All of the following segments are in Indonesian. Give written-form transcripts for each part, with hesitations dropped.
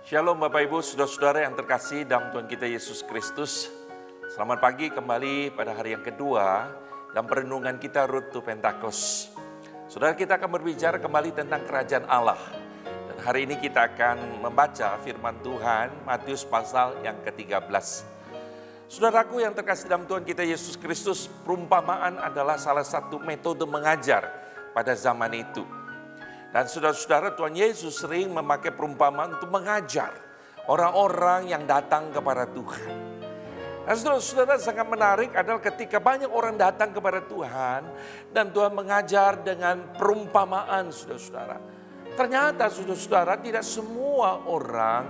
Shalom Bapak Ibu, saudara-saudara yang terkasih dalam Tuhan kita Yesus Kristus. Selamat pagi kembali pada hari yang kedua dalam perenungan kita Road to Pentakos. Saudara, kita akan berbicara kembali tentang kerajaan Allah. Dan hari ini kita akan membaca firman Tuhan Matius pasal yang ke-13. Saudaraku yang terkasih dalam Tuhan kita Yesus Kristus, perumpamaan adalah salah satu metode mengajar pada zaman itu. Dan saudara-saudara, Tuhan Yesus sering memakai perumpamaan untuk mengajar orang-orang yang datang kepada Tuhan. Dan saudara-saudara, sangat menarik adalah ketika banyak orang datang kepada Tuhan dan Tuhan mengajar dengan perumpamaan, saudara-saudara. Ternyata saudara-saudara, tidak semua orang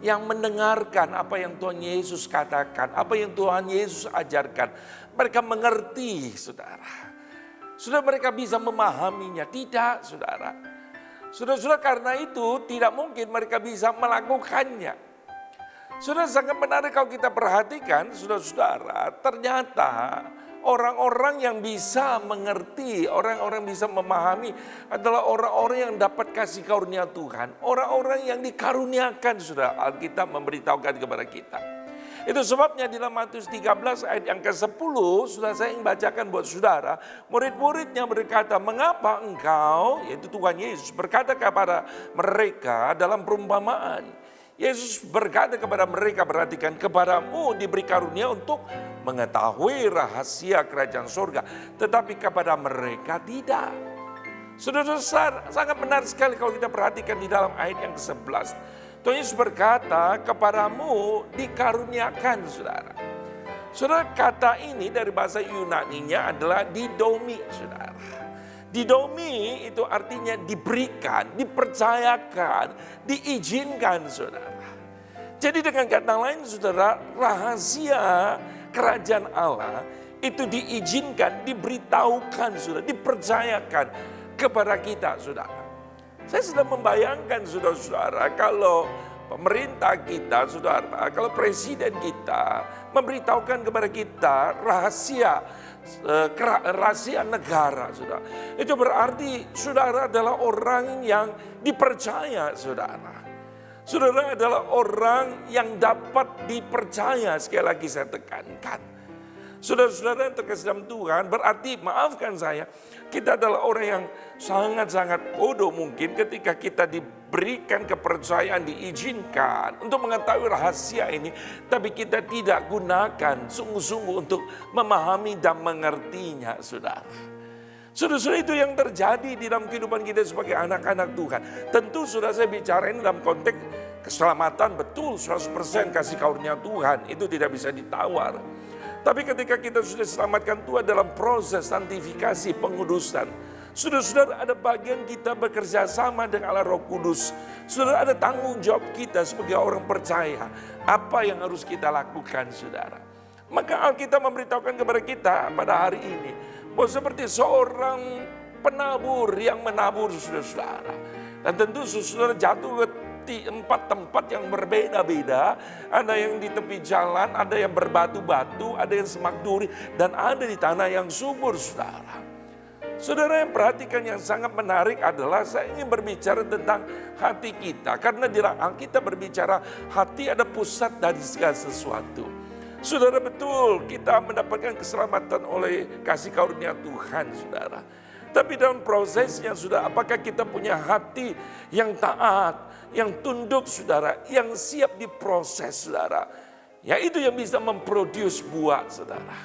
yang mendengarkan apa yang Tuhan Yesus katakan, apa yang Tuhan Yesus ajarkan, mereka mengerti, saudara. Saudara, mereka bisa memahaminya. Tidak, saudara. Saudara-saudara, karena itu tidak mungkin mereka bisa melakukannya. Saudara, sangat menarik kalau kita perhatikan, saudara-saudara, ternyata orang-orang yang bisa mengerti, orang-orang yang bisa memahami adalah orang-orang yang dapat kasih karunia Tuhan. Orang-orang yang dikaruniakan, saudara. Alkitab memberitahukan kepada kita. Itu sebabnya di dalam Matius 13 ayat yang ke-10, sudah saya ingin bacakan buat saudara. Murid-muridnya berkata, mengapa engkau, yaitu Tuhan Yesus, berkata kepada mereka dalam perumpamaan. Yesus berkata kepada mereka, perhatikan, kepadamu diberi karunia untuk mengetahui rahasia kerajaan surga. Tetapi kepada mereka tidak. Saudara, sangat menarik sekali kalau kita perhatikan di dalam ayat yang ke-11. Tuhan Yesus berkata, kepadamu dikaruniakan, saudara. Saudara, kata ini dari bahasa Yunani-nya adalah didomi, saudara. Didomi itu artinya diberikan, dipercayakan, diizinkan, saudara. Jadi dengan kata lain, saudara, rahasia kerajaan Allah itu diizinkan, diberitahukan, saudara, dipercayakan kepada kita, saudara. Saya sedang membayangkan, saudara-saudara, kalau pemerintah kita, saudara, kalau presiden kita memberitahukan kepada kita rahasia negara, saudara. Itu berarti saudara adalah orang yang dipercaya, saudara. Saudara adalah orang yang dapat dipercaya, sekali lagi saya tekankan. Saudara-saudara yang terkasih dalam Tuhan, berarti maafkan saya, kita adalah orang yang sangat-sangat bodoh mungkin ketika kita diberikan kepercayaan, diizinkan untuk mengetahui rahasia ini, tapi kita tidak gunakan sungguh-sungguh untuk memahami dan mengertinya, saudara. Saudara-saudara, itu yang terjadi di dalam kehidupan kita sebagai anak-anak Tuhan. Tentu sudah saya bicara ini dalam konteks keselamatan, betul 100% kasih karunia Tuhan, itu tidak bisa ditawar. Tapi ketika kita sudah selamatkan Tuhan dalam proses santifikasi, pengudusan, saudara-saudara, ada bagian kita bekerja sama dengan Allah Roh Kudus. Saudara, ada tanggung jawab kita sebagai orang percaya. Apa yang harus kita lakukan, saudara? Maka Alkitab memberitahukan kepada kita pada hari ini, bahwa seperti seorang penabur yang menabur, saudara-saudara. Dan tentu saudara jatuh ke empat tempat yang berbeda-beda. Ada yang di tepi jalan, ada yang berbatu-batu, ada yang semak duri, dan ada di tanah yang subur, saudara. Saudara, yang perhatikan yang sangat menarik adalah saya ingin berbicara tentang hati kita. Karena di Alkitab berbicara hati ada pusat dari segala sesuatu. Saudara, betul kita mendapatkan keselamatan oleh kasih karunia Tuhan, saudara. Tapi dalam prosesnya, saudara, apakah kita punya hati yang taat, yang tunduk, saudara, yang siap diproses, saudara. Ya, itu yang bisa memproduce buah, saudara.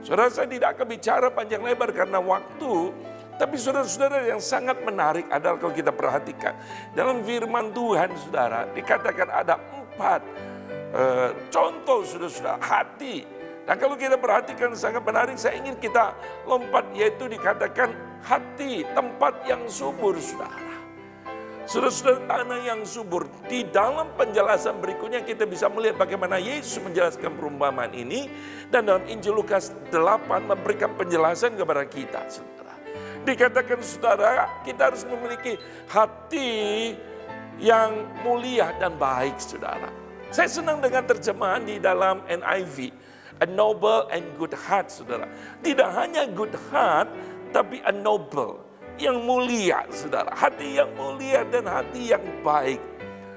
Saudara, saya tidak akan bicara panjang lebar karena waktu. Tapi saudara-saudara, yang sangat menarik adalah kalau kita perhatikan. Dalam firman Tuhan, saudara, dikatakan ada 4 contoh, saudara-saudara, hati. Dan kalau kita perhatikan sangat menarik, saya ingin kita lompat, yaitu dikatakan hati, tempat yang subur, saudara. Saudara-saudara, tanah yang subur. Di dalam penjelasan berikutnya kita bisa melihat bagaimana Yesus menjelaskan perumpamaan ini. Dan dalam Injil Lukas 8 memberikan penjelasan kepada kita, saudara. Dikatakan, saudara, kita harus memiliki hati yang mulia dan baik, saudara. Saya senang dengan terjemahan di dalam NIV. A noble and good heart, saudara. Tidak hanya good heart, tapi a noble. Yang mulia, saudara. Hati yang mulia dan hati yang baik.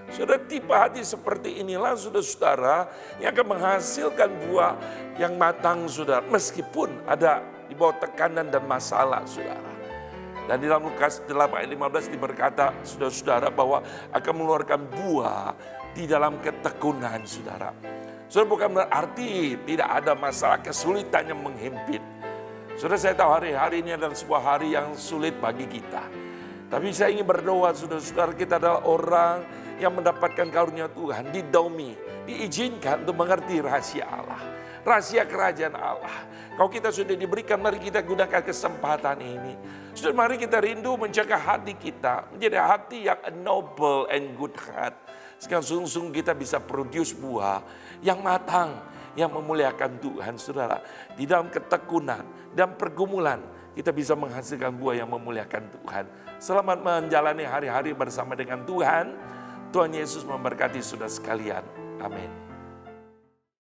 Saudara, tipe hati seperti inilah saudara-saudara yang akan menghasilkan buah yang matang, saudara. Meskipun ada di bawah tekanan dan masalah, saudara. Dan di dalam Lukas 8 ayat 15 berkata, saudara-saudara, bahwa akan mengeluarkan buah di dalam ketekunan, saudara. Saudara, bukan berarti tidak ada masalah kesulitan yang menghimpit. Saudara, saya tahu hari-hari ini adalah sebuah hari yang sulit bagi kita. Tapi saya ingin berdoa, saudara-saudara, kita adalah orang yang mendapatkan karunia Tuhan, didaumi, diizinkan untuk mengerti rahasia Allah. Rahasia kerajaan Allah. Kalau kita sudah diberikan, mari kita gunakan kesempatan ini. Saudara, mari kita rindu menjaga hati kita, menjadi hati yang a noble and good heart. Sekarang sungguh-sungguh kita bisa produce buah yang matang, yang memuliakan Tuhan, saudara. Di dalam ketekunan dan pergumulan, kita bisa menghasilkan buah yang memuliakan Tuhan. Selamat menjalani hari-hari bersama dengan Tuhan. Tuhan Yesus memberkati saudara sekalian. Amin.